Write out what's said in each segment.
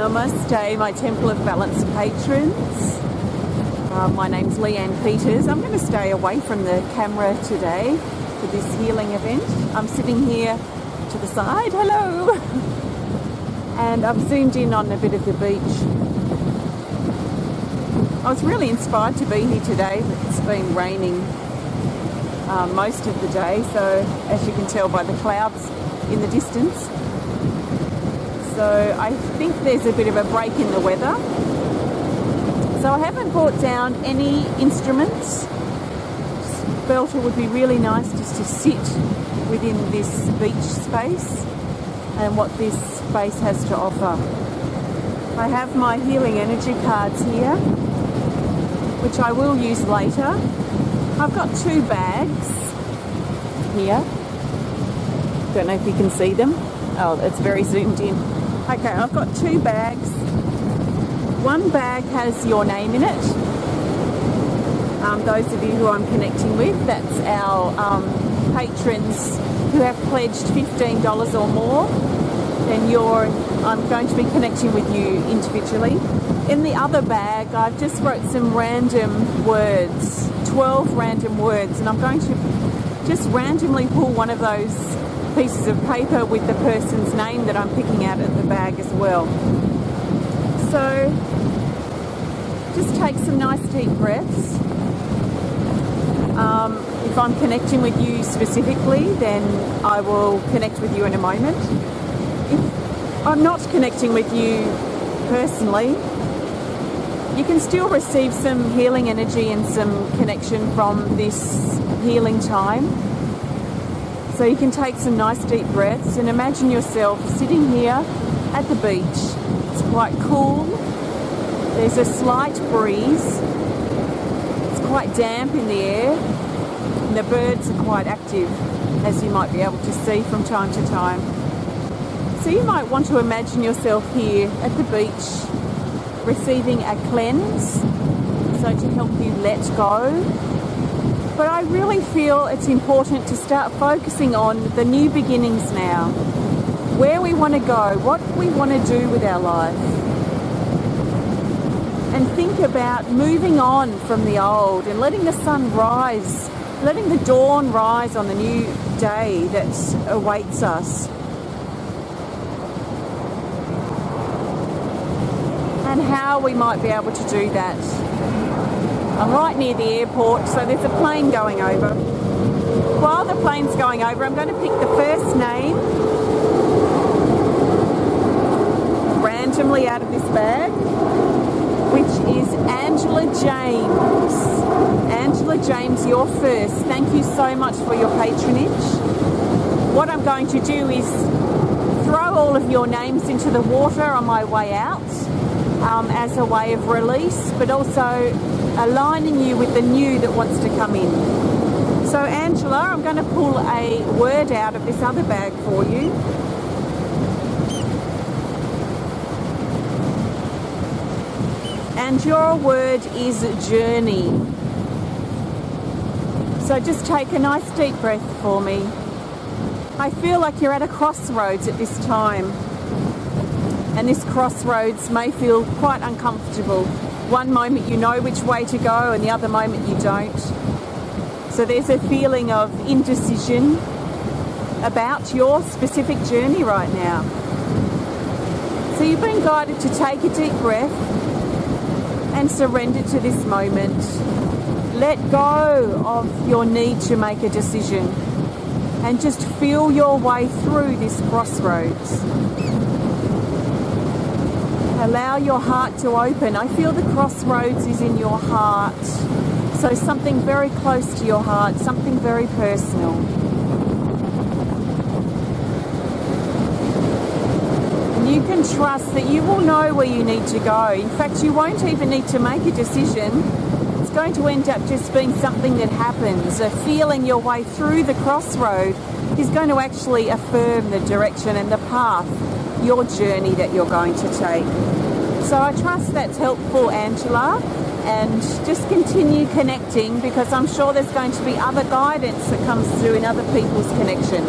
Namaste, my Temple of Balance patrons. My name's Leanne Peters. I'm going to stay away from the camera today for this healing event. I'm sitting here to the side, hello, and I've zoomed in on a bit of the beach. I was really inspired to be here today, but it's been raining most of the day, so as you can tell by the clouds in the distance. So I think there's a bit of a break in the weather. So I haven't brought down any instruments. Just felt it would be really nice just to sit within this beach space and what this space has to offer. I have my healing energy cards here, which I will use later. I've got 2 bags here. Don't know if you can see them. Oh, it's very zoomed in. Okay, I've got 2 bags. One bag has your name in it. Those of you who I'm connecting with, that's our patrons who have pledged $15 or more. Then I'm going to be connecting with you individually. In the other bag, I've just wrote some random words, 12 random words, and I'm going to just randomly pull one of those pieces of paper with the person's name that I'm picking out of the bag as well. So just take some nice deep breaths. If I'm connecting with you specifically, then I will connect with you in a moment. If I'm not connecting with you personally, you can still receive some healing energy and some connection from this healing time. So you can take some nice deep breaths and imagine yourself sitting here at the beach. It's quite cool. There's a slight breeze. It's quite damp in the air. And the birds are quite active, as you might be able to see from time to time. So you might want to imagine yourself here at the beach, receiving a cleanse, so to help you let go. But I really feel it's important to start focusing on the new beginnings now, where we want to go, what we want to do with our life, and think about moving on from the old and letting the sun rise, letting the dawn rise on the new day that awaits us. And how we might be able to do that. I'm right near the airport, so there's a plane going over. While the plane's going over, I'm going to pick the first name randomly out of this bag, which is Angela James. Angela James, you're first. Thank you so much for your patronage. What I'm going to do is throw all of your names into the water on my way out as a way of release, but also aligning you with the new that wants to come in. So Angela, I'm going to pull a word out of this other bag for you. And your word is journey. So just take a nice deep breath for me. I feel like you're at a crossroads at this time. And this crossroads may feel quite uncomfortable. One moment you know which way to go and the other moment you don't. So there's a feeling of indecision about your specific journey right now. So you've been guided to take a deep breath and surrender to this moment. Let go of your need to make a decision and just feel your way through this crossroads. Allow your heart to open. I feel the crossroads is in your heart. So something very close to your heart, something very personal. And you can trust that you will know where you need to go. In fact, you won't even need to make a decision. It's going to end up just being something that happens. Feeling your way through the crossroad is going to actually affirm the direction and the path, your journey that you're going to take. So I trust that's helpful, Angela, and just continue connecting, because I'm sure there's going to be other guidance that comes through in other people's connection.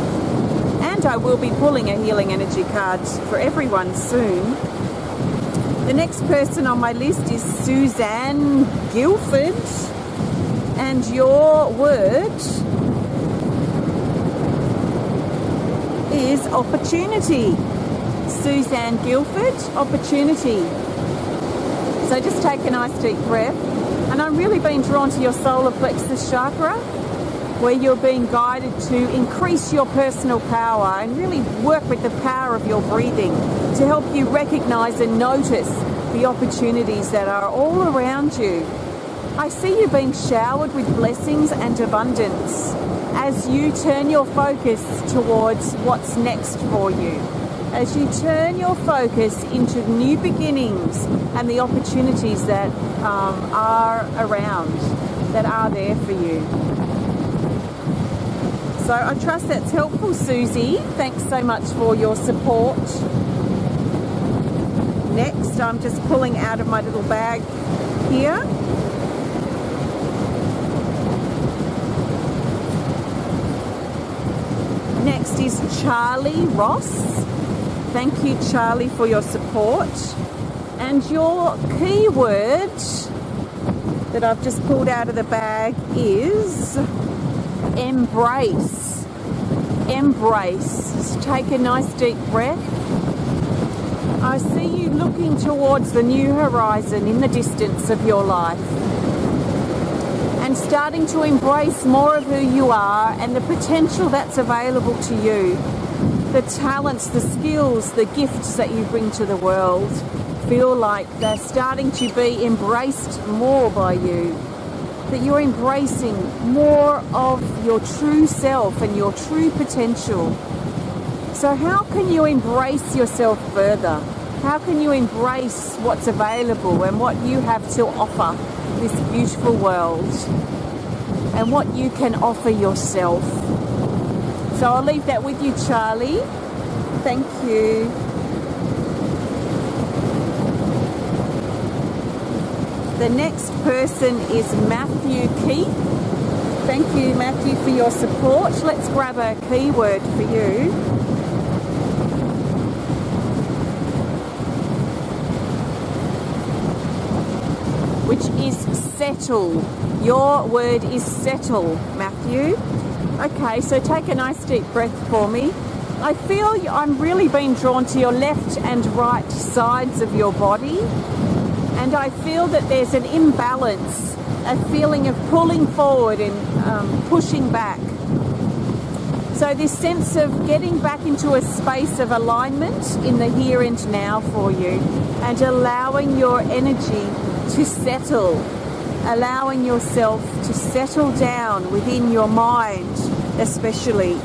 And I will be pulling a healing energy card for everyone soon. The next person on my list is Suzanne Guilford, and your word is opportunity. Suzanne Guilford, opportunity. So just take a nice deep breath. And I'm really being drawn to your solar plexus chakra, where you're being guided to increase your personal power and really work with the power of your breathing to help you recognize and notice the opportunities that are all around you. I see you being showered with blessings and abundance as you turn your focus towards what's next for you. As you turn your focus into new beginnings and the opportunities that are around, that are there for you. So I trust that's helpful, Suzi. Thanks so much for your support. Next, I'm just pulling out of my little bag here. Next is Charley Ross. Thank you, Charley, for your support. And your keyword that I've just pulled out of the bag is embrace. Embrace. Just take a nice deep breath. I see you looking towards the new horizon in the distance of your life and starting to embrace more of who you are and the potential that's available to you. The talents, the skills, the gifts that you bring to the world feel like they're starting to be embraced more by you. That you're embracing more of your true self and your true potential. So how can you embrace yourself further? How can you embrace what's available and what you have to offer this beautiful world and what you can offer yourself? So I'll leave that with you, Charley. Thank you. The next person is Matthew Keith. Thank you, Matthew, for your support. Let's grab a keyword for you. Which is settle. Your word is settle, Matthew. Okay, so take a nice deep breath for me. I feel I'm really being drawn to your left and right sides of your body. And I feel that there's an imbalance, a feeling of pulling forward and pushing back. So this sense of getting back into a space of alignment in the here and now for you and allowing your energy to settle, allowing yourself to settle down within your mind especially,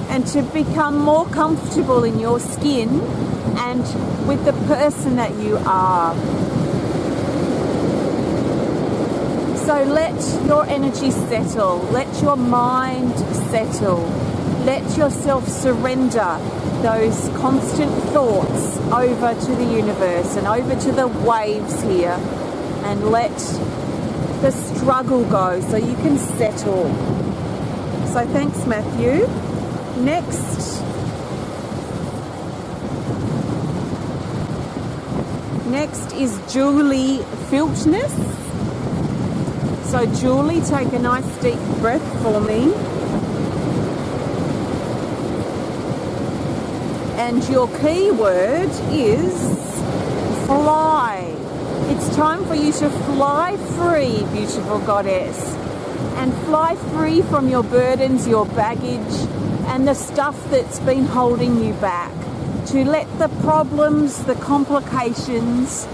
and to become more comfortable in your skin and with the person that you are. So let your energy settle, let your mind settle, let yourself surrender those constant thoughts over to the universe and over to the waves here, and let the struggle go so you can settle. So thanks, Matthew. Next is Julie Filtness. So Julie, take a nice deep breath for me. And your keyword is fly. It's time for you to fly free, beautiful goddess. And fly free from your burdens, your baggage, and the stuff that's been holding you back. To let the problems, the complications,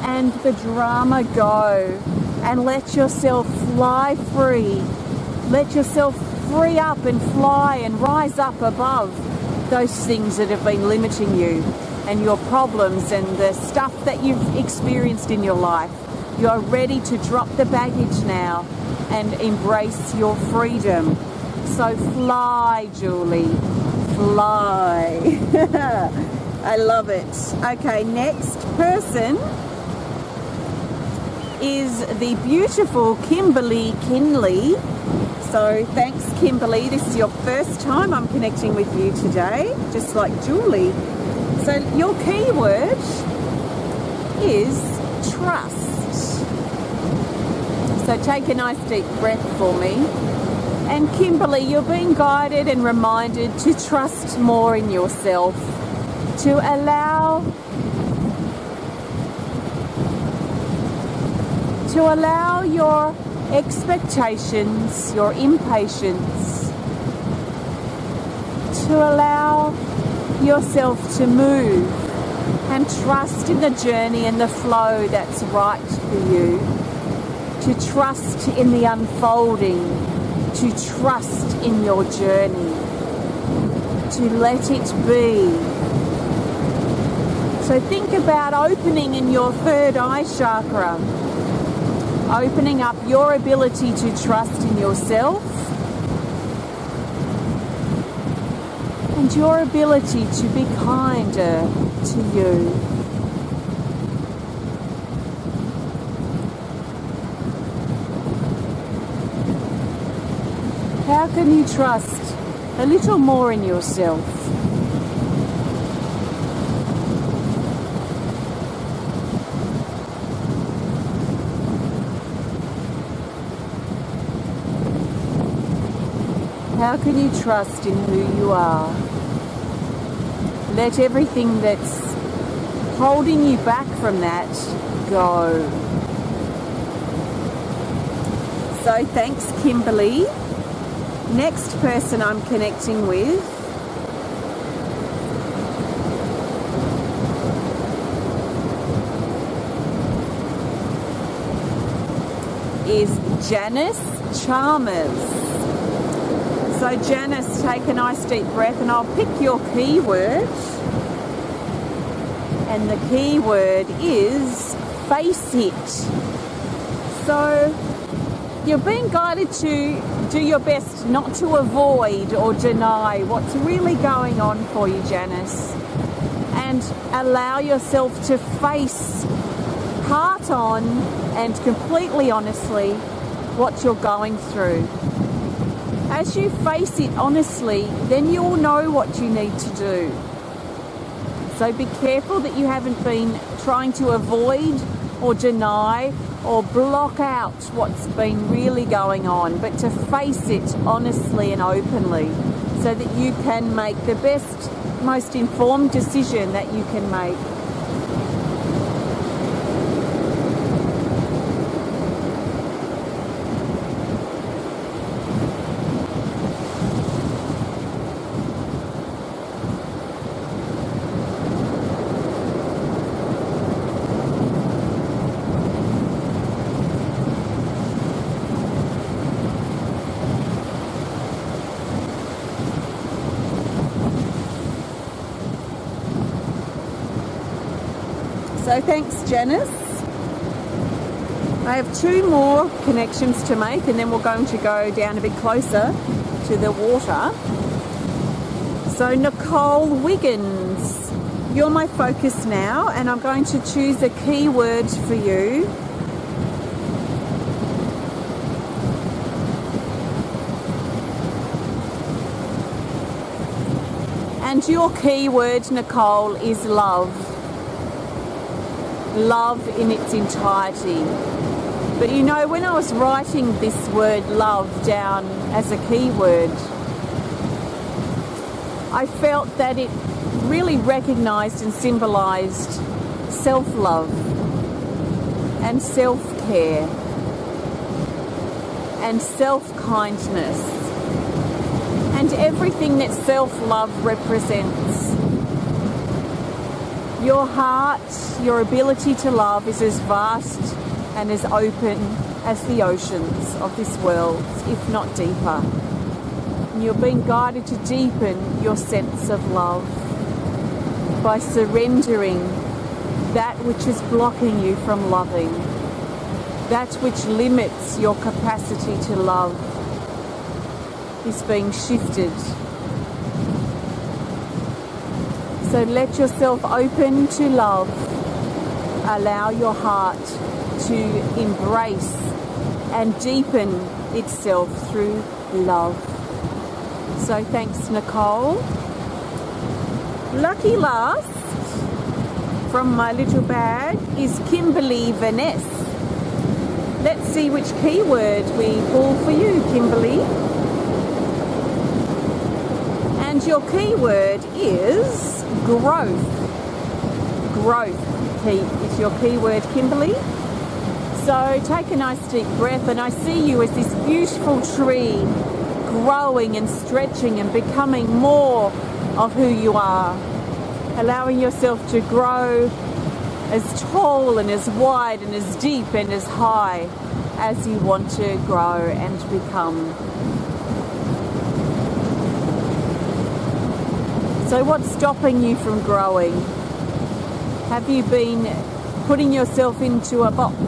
and the drama go. And let yourself fly free. Let yourself free up and fly and rise up above those things that have been limiting you and your problems and the stuff that you've experienced in your life. You are ready to drop the baggage now and embrace your freedom. So fly, Julie, fly. I love it. Okay, next person is the beautiful Kimberly Kinley. So thanks, Kimberly. This is your first time I'm connecting with you today, just like Julie. So your keyword is trust. So take a nice deep breath for me. And Kimberly, you're being guided and reminded to trust more in yourself, to allow your expectations, your impatience, to allow yourself to move and trust in the journey and the flow that's right for you, to trust in the unfolding, to trust in your journey, to let it be. So think about opening in your third eye chakra, opening up your ability to trust in yourself and your ability to be kinder to you. How can you trust a little more in yourself? How can you trust in who you are? Let everything that's holding you back from that go. So thanks, Kimberly. Next person I'm connecting with is Janice Chalmers. So Janice, take a nice deep breath and I'll pick your keyword. And the keyword is face it. So you're being guided to do your best not to avoid or deny what's really going on for you, Janice. And allow yourself to face heart on and completely honestly what you're going through. As you face it honestly, then you'll know what you need to do. So be careful that you haven't been trying to avoid or deny or block out what's been really going on, but to face it honestly and openly so that you can make the best, most informed decision that you can make. So thanks, Janice. I have 2 more connections to make and then we're going to go down a bit closer to the water. So Nicole Wiggins, you're my focus now and I'm going to choose a keyword for you. And your keyword, Nicole, is love. Love in its entirety. But you know, when I was writing this word love down as a keyword, I felt that it really recognized and symbolized self-love and self-care and self-kindness and everything that self-love represents. Your heart, your ability to love is as vast and as open as the oceans of this world, if not deeper. And you're being guided to deepen your sense of love by surrendering that which is blocking you from loving, that which limits your capacity to love is being shifted. So let yourself open to love. Allow your heart to embrace and deepen itself through love. So thanks, Nicole. Lucky last from my little bag is Kimberly Vanessa. Let's see which keyword we pull for you, Kimberly. And your keyword is growth. Growth is your keyword, Kimberly. So take a nice deep breath, and I see you as this beautiful tree growing and stretching and becoming more of who you are. Allowing yourself to grow as tall and as wide and as deep and as high as you want to grow and become. So what's stopping you from growing? Have you been putting yourself into a box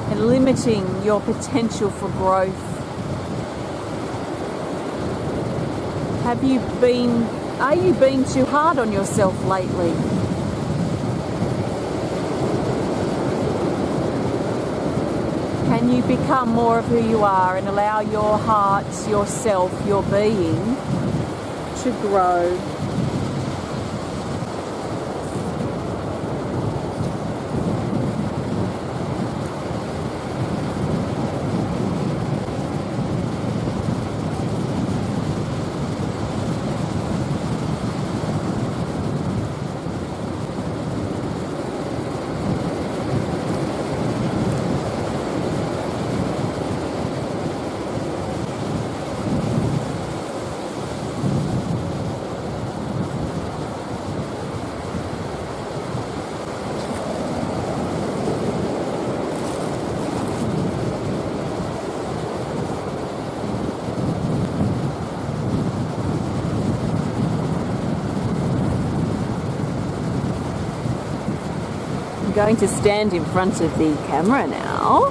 and limiting your potential for growth? Are you being too hard on yourself lately? Can you become more of who you are and allow your heart, yourself, your being to grow? Going to stand in front of the camera now.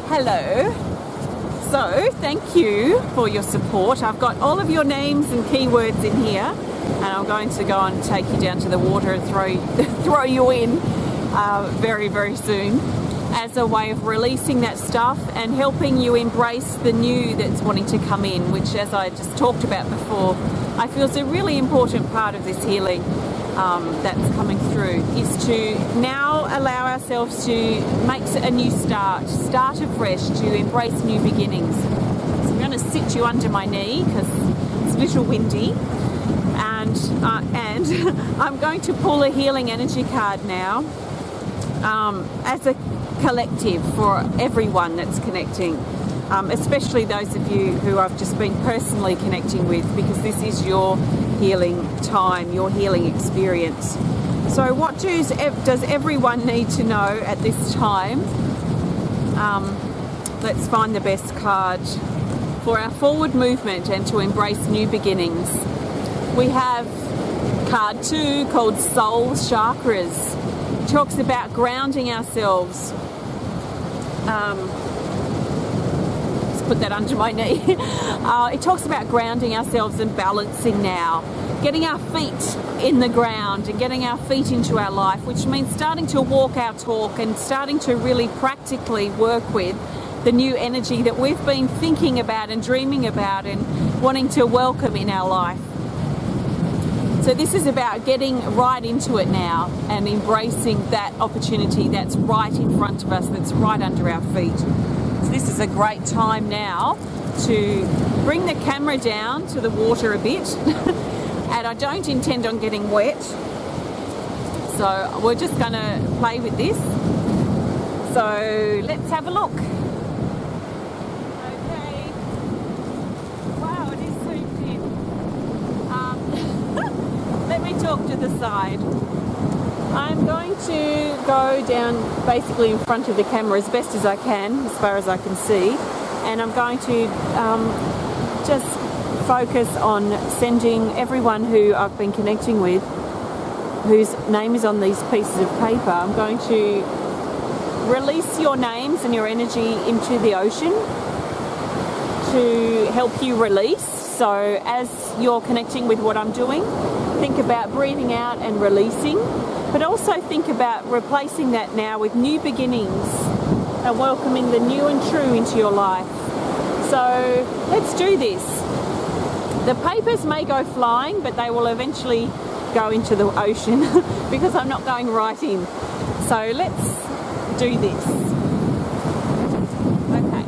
Hello. So thank you for your support. I've got all of your names and keywords in here, and I'm going to go and take you down to the water and throw you in very, very soon, as a way of releasing that stuff and helping you embrace the new that's wanting to come in, which, as I just talked about before, I feel is a really important part of this healing that's coming through, is to now allow ourselves to make a new start afresh, to embrace new beginnings. So I'm going to sit you under my knee because it's a little windy, and I'm going to pull a healing energy card now as a collective for everyone that's connecting. Especially those of you who I've just been personally connecting with, because this is your healing time, your healing experience. So what does everyone need to know at this time? Let's find the best card for our forward movement and to embrace new beginnings. We have card 2 called Soul Chakras. It talks about grounding ourselves. Put that under my knee. It talks about grounding ourselves and balancing now, getting our feet in the ground and getting our feet into our life, which means starting to walk our talk and starting to really practically work with the new energy that we've been thinking about and dreaming about and wanting to welcome in our life. So this is about getting right into it now and embracing that opportunity that's right in front of us, that's right under our feet. So this is a great time now to bring the camera down to the water a bit. And I don't intend on getting wet, so we're just going to play with this. So let's have a look. Okay. Wow, it is zoomed in. Let me talk to the side. I'm going to go down basically in front of the camera as best as I can, as far as I can see, and I'm going to just focus on sending everyone who I've been connecting with, whose name is on these pieces of paper. I'm going to release your names and your energy into the ocean to help you release. So as you're connecting with what I'm doing, think about breathing out and releasing, but also think about replacing that now with new beginnings and welcoming the new and true into your life. So let's do this. The papers may go flying, but they will eventually go into the ocean because I'm not going right in. So let's do this. Okay.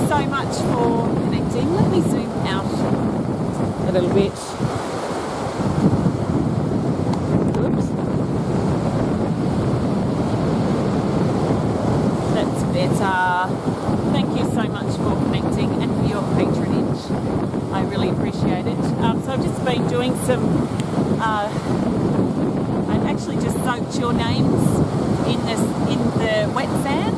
So much for connecting. Let me zoom out a little bit. Oops. That's better. Thank you so much for connecting and for your patronage. I really appreciate it. So I've just been doing some, I've actually just soaked your names in the wet sand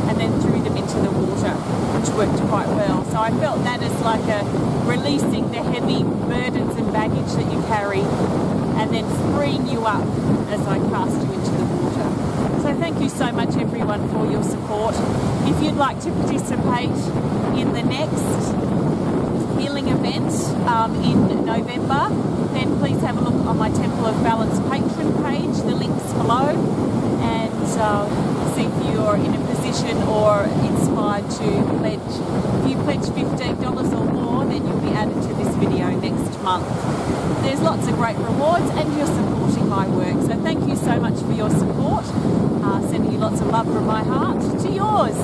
and then threw them into the water, which worked quite well. So I felt that as like a releasing the heavy burdens and baggage that you carry and then freeing you up as I cast you into the water. So thank you so much everyone for your support. If you'd like to participate in the next healing event in November, then please have a look on my Temple of Balance patron page, the link's below, and see if you're in a position or inspired to pledge. If you pledge $15 or more, then you'll be added to this video next month. There's lots of great rewards and you're supporting my work. So thank you so much for your support. Sending you lots of love from my heart to yours.